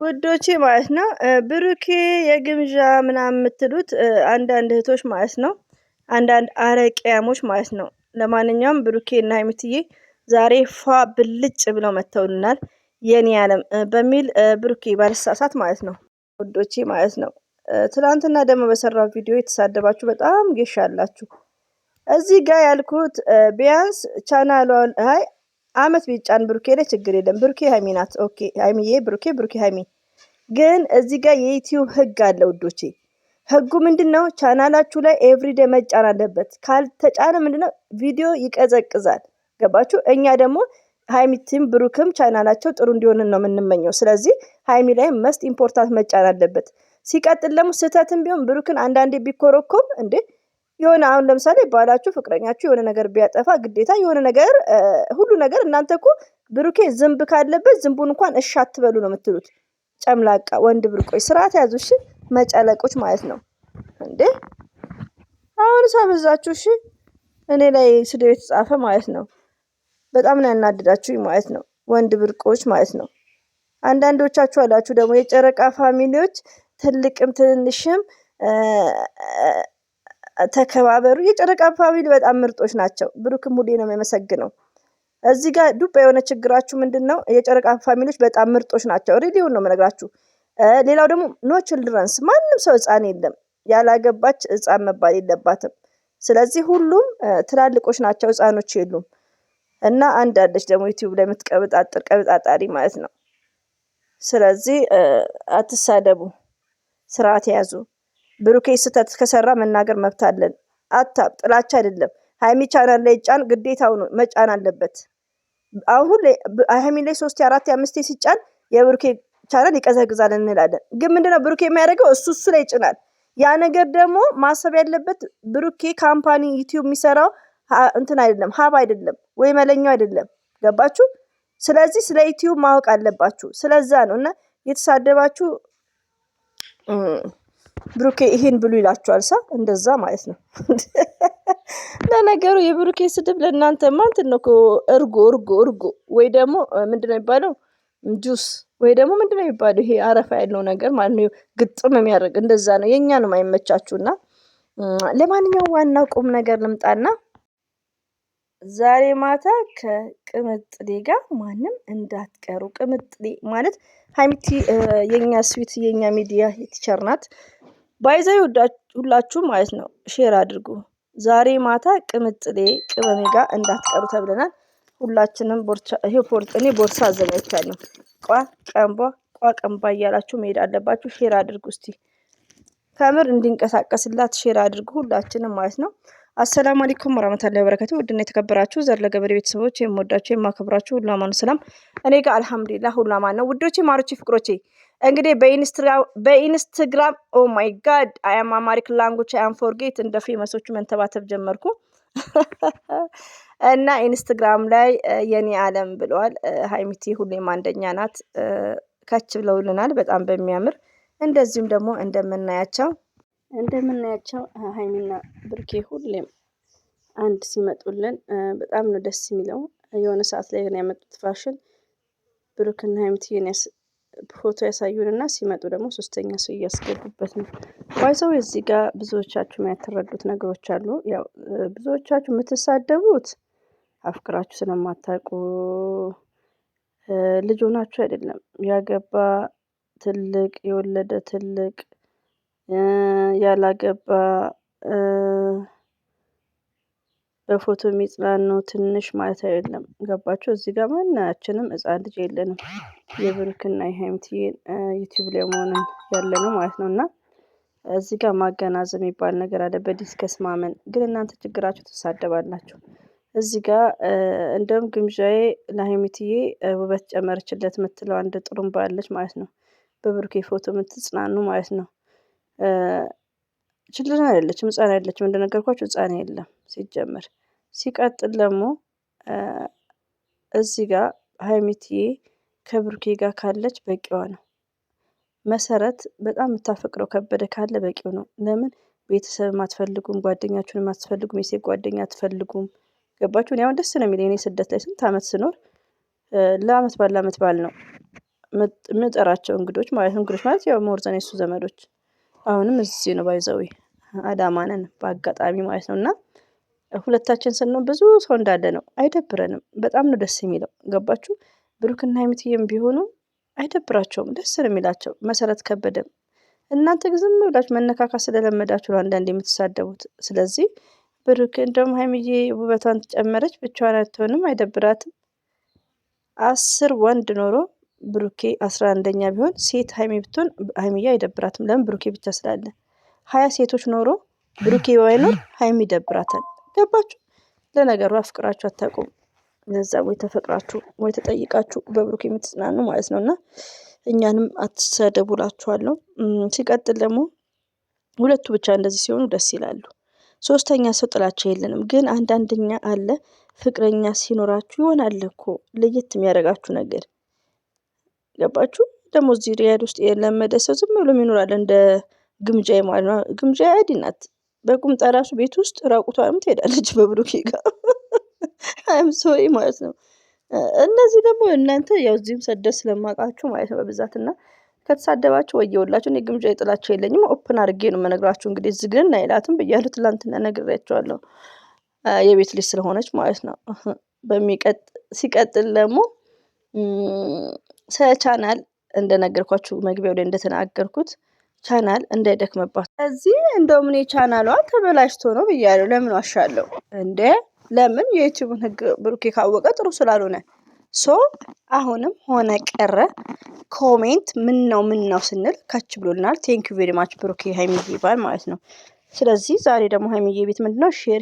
ውዶቼ ማለት ነው። ብሩኬ የግምዣ ምናምን የምትሉት አንዳንድ እህቶች ማለት ነው። አንዳንድ አረቂያሞች ማለት ነው። ለማንኛውም ብሩኬ እና ሀይሚትዬ ዛሬ ፏ ብልጭ ብለው መጥተውልናል። የኔ ዓለም በሚል ብሩኬ ባልሳሳት ማለት ነው። ውዶቼ ማለት ነው። ትናንትና ደግሞ በሰራው ቪዲዮ የተሳደባችሁ በጣም ጌሻ አላችሁ። እዚህ ጋር ያልኩት ቢያንስ ቻናሏን አመት ቢጫን ብሩኬ ላይ ችግር የለም። ብሩኬ ሀይሚ ናት። ኦኬ ሀይሚዬ ብሩኬ ብሩኬ ሀይሚ። ግን እዚህ ጋር የዩቲዩብ ህግ አለ ውዶቼ። ህጉ ምንድነው? ቻናላችሁ ላይ ኤቭሪዴ መጫን አለበት። ካልተጫነ ምንድነው ቪዲዮ ይቀዘቅዛል። ገባችሁ? እኛ ደግሞ ሀይሚትም ብሩክም ቻናላቸው ጥሩ እንዲሆን ነው የምንመኘው። ስለዚህ ሀይሚ ላይ መስት ኢምፖርታንት መጫን አለበት። ሲቀጥል ደግሞ ስህተትም ቢሆን ብሩክን አንዳንዴ ቢኮረኮም እንዴ የሆነ አሁን ለምሳሌ ባላችሁ ፍቅረኛችሁ የሆነ ነገር ቢያጠፋ ግዴታ የሆነ ነገር ሁሉ ነገር እናንተ እኮ ብሩኬ ዝንብ ካለበት ዝንቡን እንኳን እሺ አትበሉ ነው የምትሉት። ጨምላቃ ወንድ ብርቆች ስርዓት ያዙ እሺ፣ መጨለቆች ማለት ነው እንዴ። አሁን ሳበዛችሁ እሺ፣ እኔ ላይ ስድብ የተጻፈ ማለት ነው። በጣም ነው ያናደዳችሁኝ ማለት ነው፣ ወንድ ብርቆች ማለት ነው። አንዳንዶቻችሁ አላችሁ ደግሞ የጨረቃ ፋሚሊዎች ትልቅም ትንንሽም ተከባበሩ። የጨረቃ ፋሚሊ በጣም ምርጦች ናቸው። ብሩክም ሁሌ ነው የሚያመሰግነው። እዚህ ጋር ዱባ የሆነ ችግራችሁ ምንድነው? የጨረቃ ፋሚሊዎች በጣም ምርጦች ናቸው። ሪሊውን ነው የምነግራችሁ። ሌላው ደግሞ ኖ ችልድረንስ፣ ማንም ሰው ህፃን የለም። ያላገባች ህፃን መባል የለባትም። ስለዚህ ሁሉም ትላልቆች ናቸው፣ ህፃኖች የሉም። እና አንድ አለች ደግሞ ዩቲዩብ ላይ የምትቀብጣጥር ቀብጣጣሪ ማለት ነው። ስለዚህ አትሳደቡ፣ ስርዓት ያዙ። ብሩኬ ስህተት ከሰራ መናገር መብት አለን። አታብ ጥላቻ አይደለም። ሀይሚ ቻናል ላይ ጫን ግዴታው ነው መጫን አለበት። አሁን ሀይሚ ላይ 3 4 5 ሲጫን የብሩኬ ቻናል ይቀዘቅዛል እንላለን። ግን ምንድነው ብሩኬ የሚያደርገው? እሱ ላይ ይጭናል። ያ ነገር ደግሞ ማሰብ ያለበት ብሩኬ ካምፓኒ ዩቲዩብ የሚሰራው እንትን አይደለም፣ ሀብ አይደለም ወይ መለኛው አይደለም። ገባችሁ? ስለዚህ ስለ ዩቲዩብ ማወቅ አለባችሁ። ስለዛ ነው እና የተሳደባችሁ ብሩኬ ይሄን ብሉ ይላችኋል። እንደዛ ማለት ነው። ለነገሩ የብሩኬ ስድብ ለእናንተ ማንትን ነው እኮ እርጎ ወይ ደግሞ ምንድነው የሚባለው ጁስ ወይ ደግሞ ምንድነው የሚባለው ይሄ አረፋ ያለው ነገር ማለት ነው፣ ግጥም የሚያደርግ እንደዛ ነው። የኛ ነው የማይመቻችሁና ለማንኛውም ዋናው ቁም ነገር ልምጣና ዛሬ ማታ ከቅምጥሌ ጋር ማንም እንዳትቀሩ። ቅምጥሌ ማለት ሀይሚቲ የኛ ስዊት የኛ ሚዲያ ቲቸር ናት። ባይዘይ ሁላችሁ ማለት ነው ሼር አድርጉ። ዛሬ ማታ ቅምጥሌ ቅመሜ ጋር እንዳትቀሩ ተብለናል። ሁላችንም እኔ ቦርሳ አዘጋጅቻለሁ። ቋ ቀንባ እያላችሁ መሄድ አለባችሁ። ሼር አድርጉ እስቲ ከምር እንዲንቀሳቀስላት ሼር አድርጉ ሁላችንም ማለት ነው። አሰላሙ አለይኩም ወራህመቱላሂ ወበረካቱ። ውድና የተከበራችሁ ዘር ለገበሬ ቤተሰቦች የምወዳችሁ የማከብራችሁ ሁሉ አማኑ ሰላም፣ እኔ ጋር አልሐምዱሊላህ ሁሉ አማን ነው። ውዶቼ ማሮቼ ፍቅሮቼ እንግዲህ በኢንስታግራም ኦ ማይ ጋድ አይ አም አማሪክ ላንጉጅ አይ አም ፎርጌት እንደ ፌመሶቹ መንተባተብ ጀመርኩ እና ኢንስታግራም ላይ የኔ ዓለም ብለዋል። ሀይሚቲ ሁሌም አንደኛ ናት። ከች ብለውልናል በጣም በሚያምር እንደዚሁም ደግሞ እንደምናያቸው ሀይሚና ብሩኬ ሁሌም አንድ ሲመጡልን በጣም ነው ደስ የሚለው። የሆነ ሰዓት ላይ ግን ያመጡት ፋሽን ብሩክና ሀይሚቲን ፎቶ ያሳዩንና ሲመጡ ደግሞ ሶስተኛ ሰው እያስገቡበት ነው። ዋይዘው እዚህ ጋር ብዙዎቻችሁ ያልተረዱት ነገሮች አሉ። ያው ብዙዎቻችሁ የምትሳደቡት አፍቅራችሁ ስለማታውቁ ልጅ ሆናችሁ አይደለም። ያገባ ትልቅ የወለደ ትልቅ ያላገባ በፎቶ የሚጽናኑ ትንሽ ማለት አይደለም። ገባችሁ? እዚህ ጋር ማናችንም ህፃን ልጅ የለንም። የብሩክና የሀይሚቲን ዩቲዩብ ላይ መሆንን ያለ ነው ማለት ነው። እና እዚህ ጋር ማገናዘብ የሚባል ነገር አለ። በዲስከስ ማመን ግን እናንተ ችግራችሁ ትሳደባላችሁ። እዚህ ጋር እንደውም ግምዣዬ ለሀይሚቲዬ ውበት ጨመረችለት የምትለው አንድ ጥሩምባ አለች ማለት ነው። በብሩኬ ፎቶ የምትጽናኑ ማለት ነው። ችልድረን አይደለችም፣ ህፃን አይደለችም። እንደነገርኳችሁ ህፃን የለም ሲጀመር። ሲቀጥል ደግሞ እዚህ ጋር ሀይሚቲዬ ከብሩኬ ጋር ካለች በቂዋ ነው። መሰረት በጣም የምታፈቅረው ከበደ ካለ በቂው ነው። ለምን ቤተሰብ አትፈልጉም? ጓደኛችሁን አትፈልጉም? የሴት ጓደኛ አትፈልጉም? ገባችሁ? እኔ አሁን ደስ ነው የሚለኝ። እኔ ስደት ላይ ስንት ዓመት ስኖር ለአመት ባል ነው ምጠራቸው እንግዶች ማለት ነው። እንግዶች ማለት ያው ሞርዘን የሱ ዘመዶች አሁንም እዚህ ነው ባይዘዊ አዳማ ነን በአጋጣሚ ማለት ነው። እና ሁለታችን ስንሆን ብዙ ሰው እንዳለ ነው። አይደብረንም። በጣም ነው ደስ የሚለው። ገባችሁ? ብሩክና ሀይሚዬም ቢሆኑ አይደብራቸውም። ደስ ነው የሚላቸው። መሰረት ከበደም እናንተ ግን ዝም ብላችሁ መነካካት ስለለመዳችሁ ነው አንዳንዴ የምትሳደቡት። ስለዚህ ብሩክ እንደውም ሀይሚዬ ውበቷን ጨመረች፣ ብቻዋን አትሆንም፣ አይደብራትም። 10 ወንድ ኖሮ ብሩኬ 11ኛ ቢሆን ሴት ሀይሚ ብትሆን ሀይሚዬ አይደብራትም። ለምን? ብሩኬ ብቻ ስላለ። 20 ሴቶች ኖሮ ብሩኬ ባይኖር ሀይሚ ይደብራታል። ገባችሁ? ለነገሩ አፍቅራችሁ አታውቁም። ለዛ ወይ ተፈቅራችሁ ወይ ተጠይቃችሁ በብሩኬ የምትጽናኑ ማለት ነው። እና እኛንም አትሰደቡላችኋለሁ። ሲቀጥል ደግሞ ሁለቱ ብቻ እንደዚህ ሲሆኑ ደስ ይላሉ። ሶስተኛ ሰው ጥላቻ የለንም። ግን አንዳንደኛ አለ ፍቅረኛ ሲኖራችሁ ይሆናል እኮ ለየት የሚያደርጋችሁ ነገር። ገባችሁ? ደግሞ እዚህ ሪያድ ውስጥ የለመደ ሰው ዝም ብሎ ይኖራል እንደ ግምጃ ማለት ነው። ግምጃ አይዲ ናት። በቁምጣ ራሱ ቤት ውስጥ ራቁቷንም ትሄዳለች በብሩኬ ጋር። አይም ሶሪ ማለት ነው። እነዚህ ደግሞ እናንተ ያው እዚህም ሰደስ ስለማውቃችሁ ማለት ነው በብዛት እና ከተሳደባችሁ ወየውላችሁ። እኔ ግምጃ ጥላቸው የለኝም። ኦፕን አድርጌ ነው የምነግራችሁ። እንግዲህ እዚህ ግን አይላትም ብያለሁ። ትላንትና ነግሬያቸዋለሁ። የቤት ልጅ ስለሆነች ማለት ነው። ሲቀጥል ደግሞ ስለ ቻናል እንደነገርኳችሁ መግቢያው ላይ እንደተናገርኩት ቻናል እንዳይደክመባት። ስለዚህ እንደውም እኔ ቻናሏ ተበላሽቶ ነው ብያለሁ። ለምን ዋሻለሁ እንዴ? ለምን? የዩቲዩብን ህግ ብሩኬ ካወቀ ጥሩ ስላልሆነ ሶ አሁንም ሆነ ቀረ ኮሜንት ምን ነው ስንል ካች ብሎልናል። ቴንክ ዩ ቬሪ ማች ብሩኬ ሀይሚዬ ይባል ማለት ነው። ስለዚህ ዛሬ ደግሞ ሀይሚዬ ቤት ምንድነው ሼር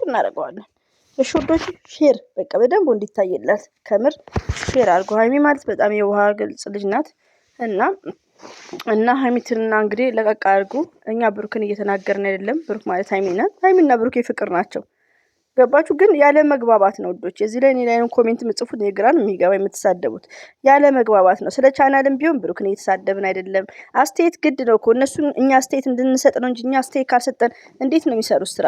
እናደርገዋለን። የሾዶች ሼር በቃ በደንብ እንዲታይላት ከምር ሼር አድርጎ። ሀይሚ ማለት በጣም የውሃ ግልጽ ልጅ ናት። እና ሀይሚትና እንግዲህ ለቀቅ አድርጉ። እኛ ብሩክን እየተናገርን አይደለም። ብሩክ ማለት ሀይሚ ናት። ሀይሚና ብሩክ ፍቅር ናቸው። ገባችሁ? ግን ያለ መግባባት ነው ውዶች። እዚህ ላይ እኔ ላይ ኮሜንት የምጽፉት የግራን የሚገባ የምትሳደቡት ያለ መግባባት ነው። ስለ ቻናልም ቢሆን ብሩክን እየተሳደብን አይደለም። አስተያየት ግድ ነው እኮ እነሱን እኛ አስተያየት እንድንሰጥ ነው እንጂ እኛ አስተያየት ካልሰጠን እንዴት ነው የሚሰሩት ስራ?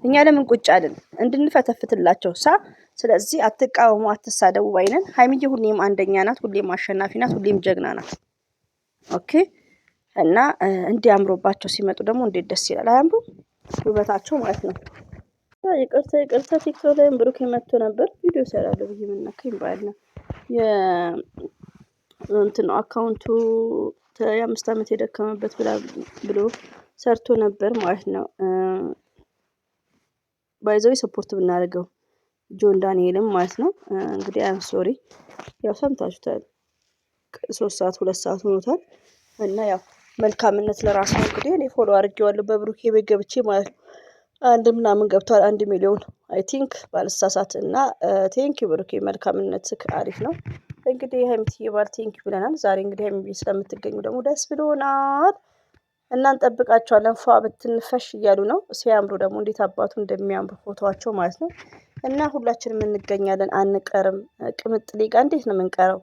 እኛ ለምን ቁጭ አልን? እንድንፈተፍትላቸው ስለዚህ አትቃወሙ፣ አትሳደቡ ባይነን። ሀይሚዬ ሁሌም አንደኛ ናት፣ ሁሌም አሸናፊ ናት፣ ሁሌም ጀግና ናት። ኦኬ። እና እንዲያምሮባቸው ሲመጡ ደግሞ እንዴት ደስ ይላል። አያምሩ? ውበታቸው ማለት ነው። ይቅርታ ቲክቶክ ላይ ብሩክ መጥቶ ነበር ቪዲዮ ሰራለሁ ብዬ ምናከኝ ባል ነው እንትን አካውንቱ የ5 ዓመት የደከመበት ብሎ ሰርቶ ነበር ማለት ነው። ባይዘው ሰፖርት ብናደርገው ጆን ዳንኤልም ማለት ነው። እንግዲህ አም ሶሪ ያው ሰምታችሁታል። 3 ሰዓት 2 ሰዓት ሆኖታል። እና ያው መልካምነት ለራስ ነው። እንግዲህ እኔ ፎሎ አድርጌዋለሁ በብሩክ ቤት ገብቼ ማለት ነው። 1 ምናምን ገብቷል 1 ሚሊዮን አይ ቲንክ ባልሳሳት። እና ቴንክ ዩ ብሩክ መልካምነት አሪፍ ነው። እንግዲህ ሀይሚዬ ባል ቴንክ ዩ ብለናል። ዛሬ እንግዲህ ሀይሚዬ ስለምትገኙ ደግሞ ደስ ብሎናል። እና እንጠብቃቸዋለን። ፏ ብትንፈሽ እያሉ ነው። ሲያምሩ ደግሞ እንዴት አባቱ እንደሚያምሩ ፎቶዋቸው ማለት ነው። እና ሁላችንም እንገኛለን፣ አንቀርም። ቅምጥሌ ጋር እንዴት ነው የምንቀረው?